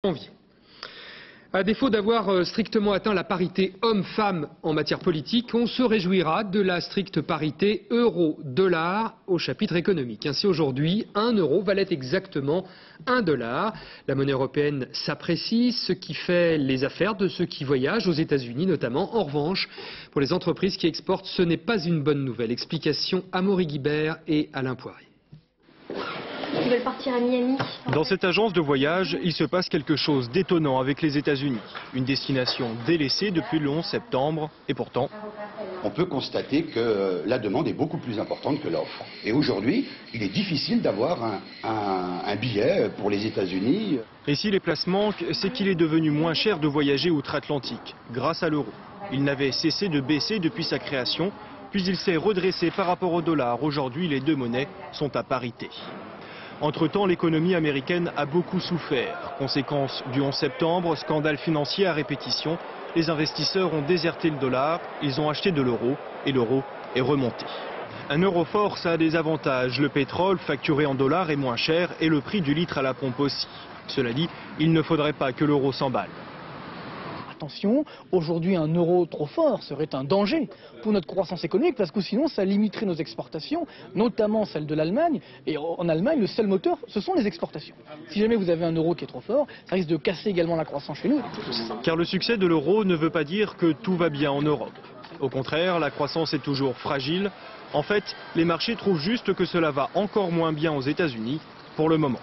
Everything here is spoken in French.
Janvier. À défaut d'avoir strictement atteint la parité homme-femme en matière politique, on se réjouira de la stricte parité euro-dollar au chapitre économique. Ainsi aujourd'hui, 1 euro valait exactement 1 dollar. La monnaie européenne s'apprécie, ce qui fait les affaires de ceux qui voyagent aux États-Unis notamment. En revanche, pour les entreprises qui exportent, ce n'est pas une bonne nouvelle. Explication Amaury Guibert et Alain Poirier. Ils veulent partir à Miami. Dans cette agence de voyage, il se passe quelque chose d'étonnant avec les États-Unis. Une destination délaissée depuis le 11 septembre et pourtant... On peut constater que la demande est beaucoup plus importante que l'offre. Et aujourd'hui, il est difficile d'avoir un billet pour les États-Unis. Et si les places manquent, c'est qu'il est devenu moins cher de voyager outre-Atlantique, grâce à l'euro. Il n'avait cessé de baisser depuis sa création, puis il s'est redressé par rapport au dollar. Aujourd'hui, les deux monnaies sont à parité. Entre-temps, l'économie américaine a beaucoup souffert. Conséquence du 11 septembre, scandale financier à répétition. Les investisseurs ont déserté le dollar, ils ont acheté de l'euro et l'euro est remonté. Un euro fort, ça a des avantages. Le pétrole, facturé en dollars, est moins cher et le prix du litre à la pompe aussi. Cela dit, il ne faudrait pas que l'euro s'emballe. Attention, aujourd'hui un euro trop fort serait un danger pour notre croissance économique parce que sinon ça limiterait nos exportations, notamment celles de l'Allemagne. Et en Allemagne, le seul moteur, ce sont les exportations. Si jamais vous avez un euro qui est trop fort, ça risque de casser également la croissance chez nous. Car le succès de l'euro ne veut pas dire que tout va bien en Europe. Au contraire, la croissance est toujours fragile. En fait, les marchés trouvent juste que cela va encore moins bien aux États-Unis pour le moment.